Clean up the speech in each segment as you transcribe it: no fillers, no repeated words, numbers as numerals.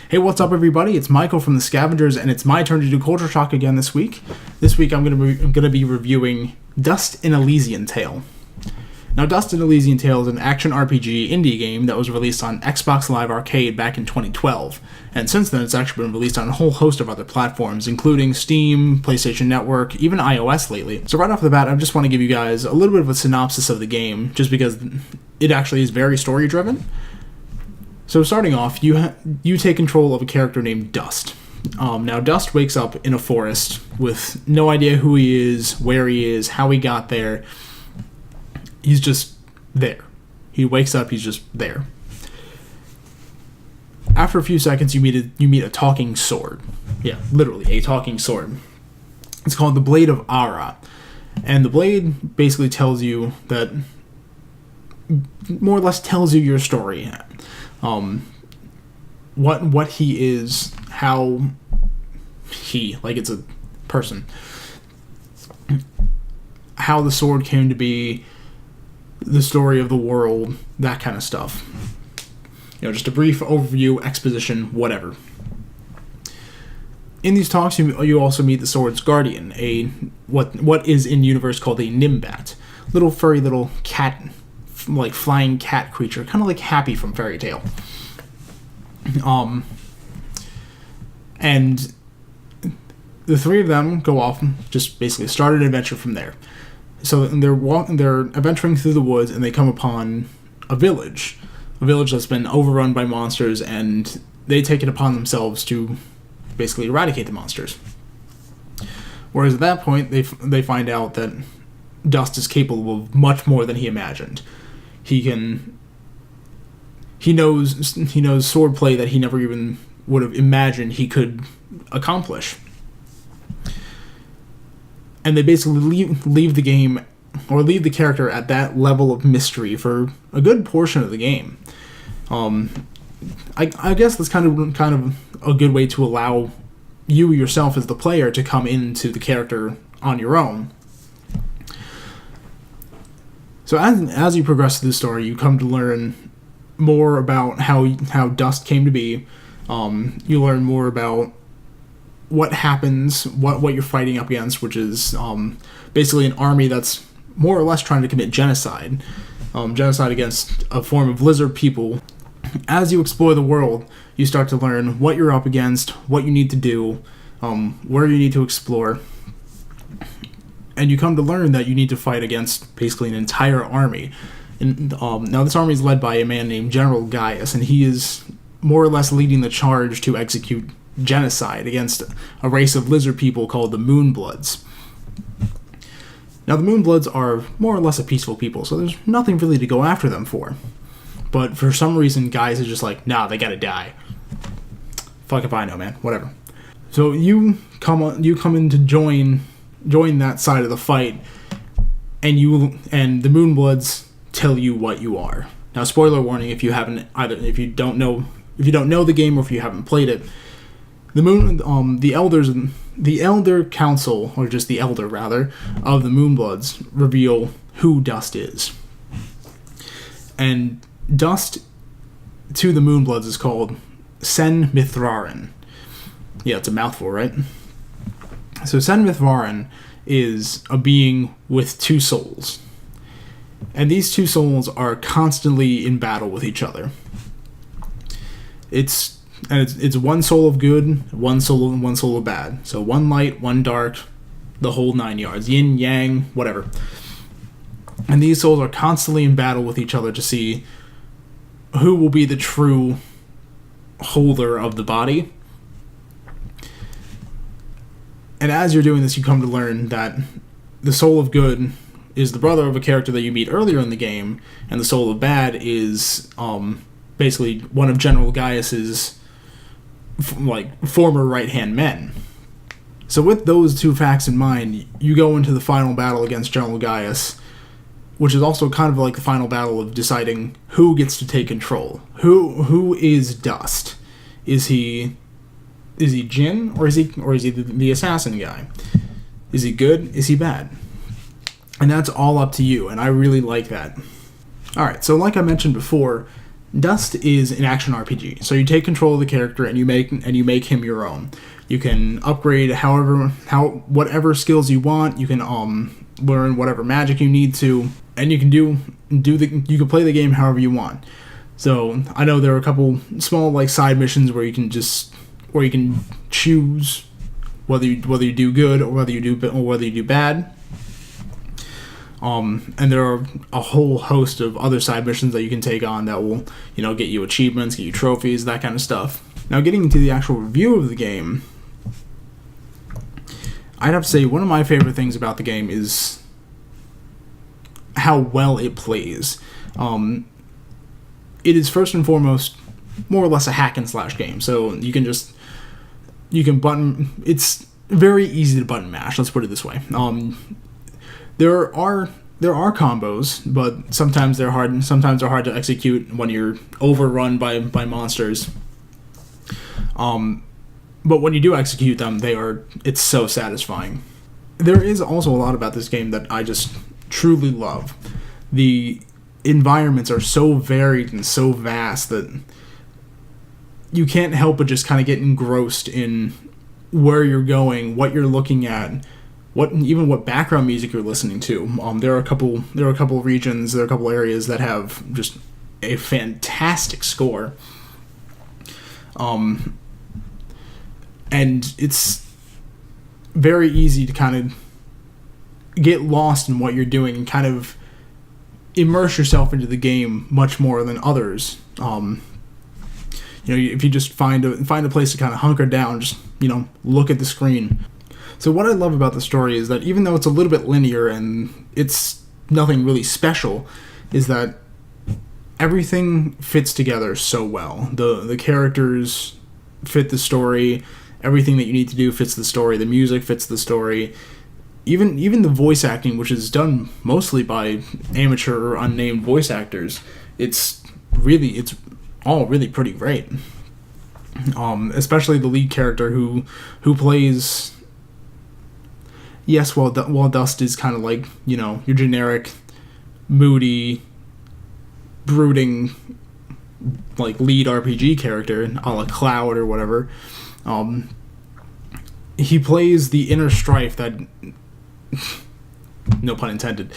Hey, what's up, everybody? It's Michael from the Scavengers, and it's my turn to do Culture Shock again this week. This week, I'm gonna be reviewing Dust in Elysian Tail. Now, Dust in Elysian Tail is an action RPG indie game that was released on Xbox Live Arcade back in 2012, and since then, it's actually been released on a whole host of other platforms, including Steam, PlayStation Network, even iOS lately. So right off the bat, I just want to give you guys a little bit of a synopsis of the game, just because it actually is very story-driven. So starting off, you take control of a character named Dust. Now, Dust wakes up in a forest with no idea who he is, where he is, how he got there. He's just there. He wakes up, he's just there. After a few seconds, you meet a talking sword. Yeah, literally, a talking sword. It's called the Blade of Ara. And the blade basically tells you that... more or less tells you your story. What he is, how he, like it's a person, how the sword came to be, the story of the world, that kind of stuff. You know, just a brief overview, exposition, whatever. In these talks, you also meet the sword's guardian, what is in universe called a Nimbat, little furry little cat, like flying cat creature, kind of like Happy from Fairy Tail. And the three of them go off, just basically start an adventure from there. So they're adventuring through the woods, and they come upon a village that's been overrun by monsters, and they take it upon themselves to basically eradicate the monsters. Whereas at that point, they find out that Dust is capable of much more than he imagined. He knows swordplay that he never even would have imagined he could accomplish. And they basically leave the game, or leave the character at that level of mystery for a good portion of the game. I guess that's kind of a good way to allow you yourself as the player to come into the character on your own. So as you progress through the story, you come to learn more about how Dust came to be. You learn more about what happens, what you're fighting up against, which is basically an army that's more or less trying to commit genocide. Genocide against a form of lizard people. As you explore the world, you start to learn what you're up against, what you need to do, where you need to explore. And you come to learn that you need to fight against basically an entire army. And now this army is led by a man named General Gaius, and he is more or less leading the charge to execute genocide against a race of lizard people called the Moonbloods. Now the Moonbloods are more or less a peaceful people, so there's nothing really to go after them for. But for some reason, Gaius is just like, nah, they gotta die. Fuck if I know, man. Whatever. So you come in to join that side of the fight, and the Moonbloods tell you what you are. Now, spoiler warning if you don't know the game or if you haven't played it. The Elder Council, or just the Elder rather, of the Moonbloods reveal who Dust is. And Dust to the Moonbloods is called Sen Mithrarin. Yeah, it's a mouthful, right? So Sen Mithrarin is a being with two souls. And these two souls are constantly in battle with each other. It's one soul of good, one soul of bad. So one light, one dark, the whole 9 yards. Yin, yang, whatever. And these souls are constantly in battle with each other to see who will be the true holder of the body. And as you're doing this, you come to learn that the soul of good is the brother of a character that you meet earlier in the game, and the soul of bad is basically one of General Gaius's former right-hand men. So with those two facts in mind, you go into the final battle against General Gaius, which is also kind of like the final battle of deciding who gets to take control. Who is Dust? Is he Jin, or is he the assassin guy? Is he good? Is he bad? And that's all up to you, and I really like that. Alright, so like I mentioned before, Dust is an action RPG. So you take control of the character and you make him your own. You can upgrade whatever skills you want. You can learn whatever magic you need to, and you can you can play the game however you want. So I know there are a couple small like side missions where you can choose whether you do good or whether you do bad. And there are a whole host of other side missions that you can take on that will, get you achievements, get you trophies, that kind of stuff. Now, getting into the actual review of the game, I'd have to say one of my favorite things about the game is how well it plays. It is first and foremost more or less a hack and slash game, so it's very easy to button mash, let's put it this way. There are combos, but sometimes they're hard to execute when you're overrun by monsters. But when you do execute them, it's so satisfying. There is also a lot about this game that I just truly love. The environments are so varied and so vast that you can't help but just kind of get engrossed in where you're going, what you're looking at, what background music you're listening to. There are a couple regions, there are a couple areas that have just a fantastic score. And it's very easy to kind of get lost in what you're doing and kind of immerse yourself into the game much more than others. If you just find a place to kind of hunker down, just look at the screen. So what I love about the story is that even though it's a little bit linear and it's nothing really special, is that everything fits together so well. The characters fit the story. Everything that you need to do fits the story. The music fits the story. Even the voice acting, which is done mostly by amateur or unnamed voice actors, it's all really pretty great. Especially the lead character who plays. Yes, while Dust is kind of like your generic, moody, brooding, like lead RPG character, a la Cloud or whatever. He plays the inner strife that, no pun intended,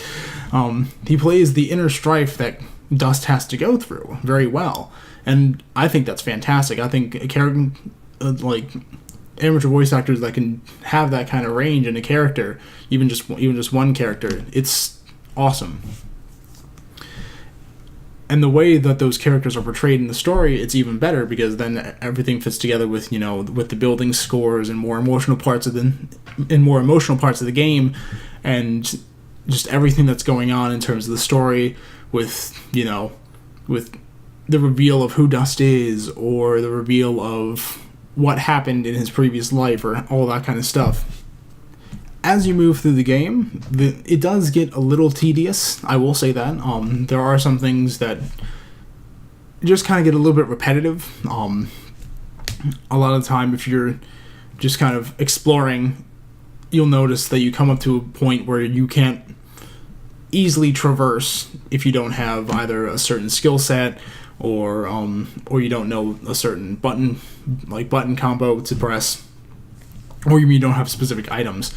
he plays the inner strife that Dust has to go through very well, and I think that's fantastic. I think a character like amateur voice actors that can have that kind of range in a character, even just one character, it's awesome. And the way that those characters are portrayed in the story, it's even better because then everything fits together with with the building scores and more emotional parts of the game, and just everything that's going on in terms of the story with the reveal of who Dust is, or the reveal of what happened in his previous life, or all that kind of stuff. As you move through the game, it does get a little tedious, I will say that. There are some things that just kind of get a little bit repetitive. A lot of the time, if you're just kind of exploring, you'll notice that you come up to a point where you can't easily traverse if you don't have either a certain skill set or you don't know a certain button combo to press, or you don't have specific items.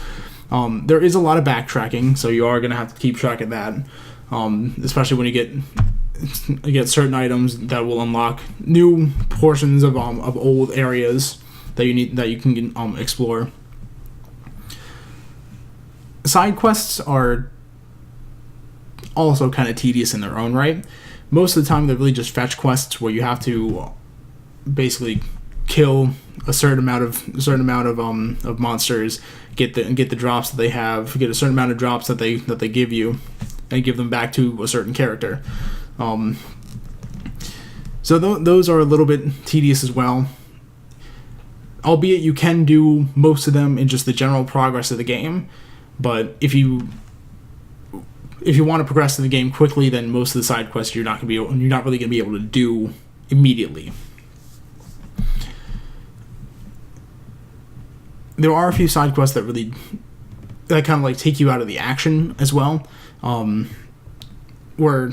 There is a lot of backtracking, so you are going to have to keep track of that, especially when you get certain items that will unlock new portions of old areas that you can explore. Side quests are also kind of tedious in their own right. Most of the time, they're really just fetch quests where you have to basically kill a certain amount of monsters, get the drops that they have, get a certain amount of drops that they give you, and give them back to a certain character. So those are a little bit tedious as well. Albeit you can do most of them in just the general progress of the game, but if you want to progress in the game quickly, then most of the side quests you're not really going to be able to do immediately. There are a few side quests that kind of like take you out of the action as well, where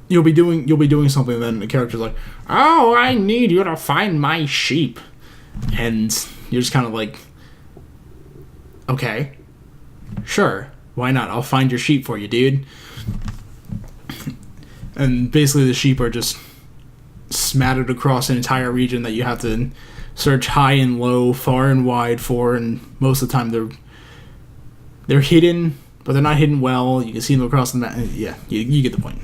you'll be doing something, and then the character's like, "Oh, I need you to find my sheep," and you're just kind of like, "Okay, sure, why not? I'll find your sheep for you, dude." And basically, the sheep are just smattered across an entire region that you have to search high and low, far and wide for, and most of the time they're hidden, but they're not hidden well. You can see them across the map. Yeah, you get the point.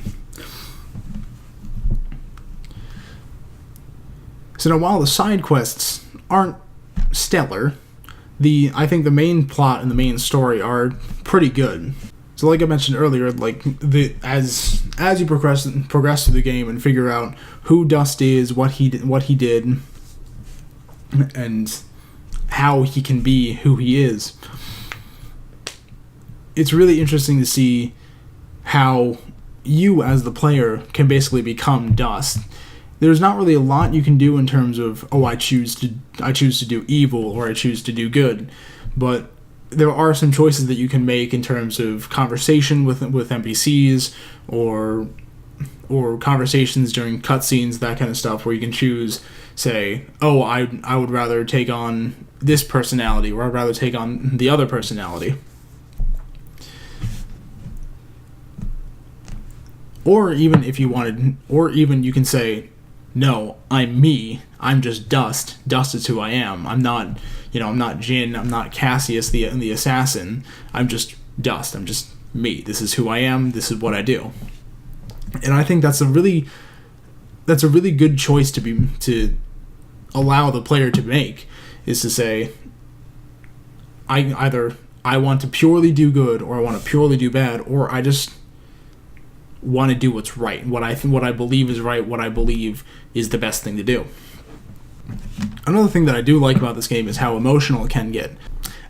So now, while the side quests aren't stellar, I think the main plot and the main story are pretty good. So, like I mentioned earlier, like as you progress through the game and figure out who Dust is, what he did, and how he can be who he is, it's really interesting to see how you as the player can basically become Dust. There's not really a lot you can do in terms of, oh, I choose to do evil or I choose to do good, but there are some choices that you can make in terms of conversation with NPCs or conversations during cutscenes, that kind of stuff, where you can choose, say, oh, I would rather take on this personality, or I'd rather take on the other personality. Or even if you wanted, or even you can say, no, I'm me. I'm just Dust. Dust is who I am. I'm not Jin. I'm not Cassius, the assassin. I'm just Dust. I'm just me. This is who I am. This is what I do. And I think that's a really good choice to allow the player to make, is to say, I want to purely do good, or I want to purely do bad, or I just want to do what's right, what I believe is right, what I believe is the best thing to do. Another thing that I do like about this game is how emotional it can get.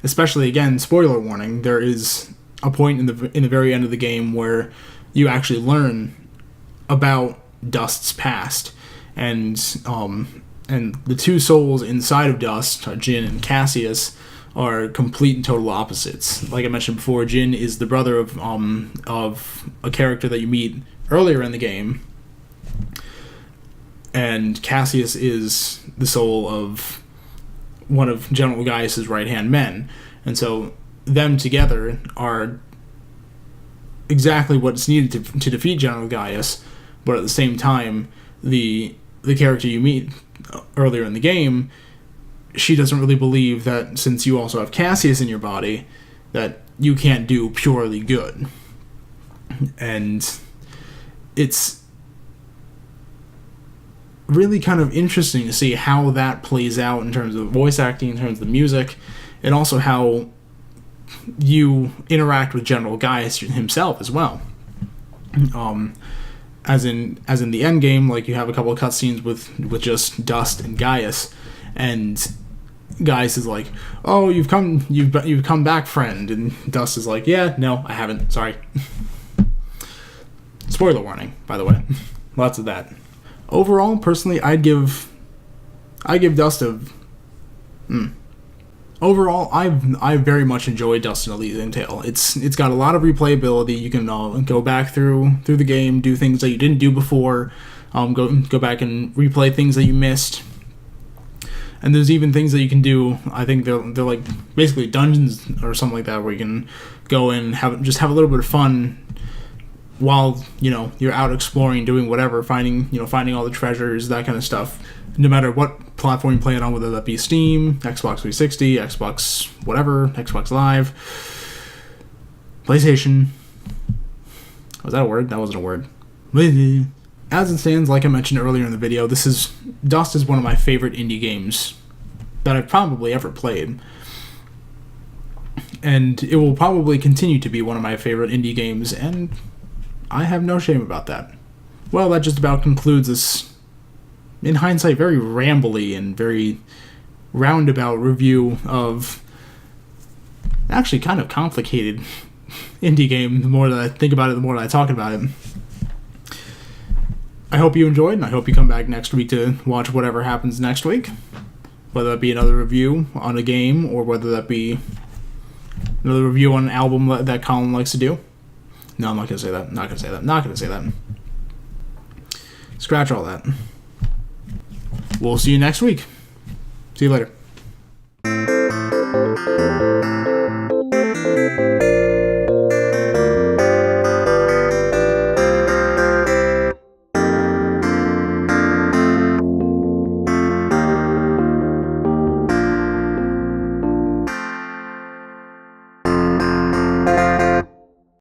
Especially, again, spoiler warning, there is a point in the very end of the game where you actually learn about Dust's past, and the two souls inside of Dust, Jin and Cassius, are complete and total opposites. Like I mentioned before, Jin is the brother of a character that you meet earlier in the game, and Cassius is the soul of one of General Gaius's right-hand men. And so them together are exactly what's needed to defeat General Gaius, but at the same time, the character you meet earlier in the game, she doesn't really believe that since you also have Cassius in your body, that you can't do purely good. And it's really kind of interesting to see how that plays out in terms of voice acting, in terms of the music, and also how you interact with General Gaius himself as well. As in the end game, like, you have a couple of cutscenes with just Dust and Gaius, and Gaius is like, "Oh, you've come back, friend," and Dust is like, "Yeah, no, I haven't. Sorry." Spoiler warning, by the way. Lots of that. Overall, personally, I'd give Dust a. Overall, I very much enjoyed Dust and Elysian Tail. It's got a lot of replayability. You can go back through the game, do things that you didn't do before, go back and replay things that you missed. And there's even things that you can do. I think they're like basically dungeons or something like that, where you can go and have a little bit of fun while you're out exploring, doing whatever, finding all the treasures, that kind of stuff. No matter what platform you play it on, whether that be Steam, Xbox 360, Xbox whatever, Xbox Live, PlayStation. Was that a word? That wasn't a word. As it stands, like I mentioned earlier in the video, Dust is one of my favorite indie games that I've probably ever played. And it will probably continue to be one of my favorite indie games, and I have no shame about that. Well, that just about concludes this, in hindsight, very rambly and very roundabout review of actually kind of complicated indie game. The more that I think about it, the more that I talk about it. I hope you enjoyed, and I hope you come back next week to watch whatever happens next week. Whether that be another review on a game, or whether that be another review on an album that Colin likes to do. No, I'm not going to say that. Not going to say that. Scratch all that. We'll see you next week. See you later.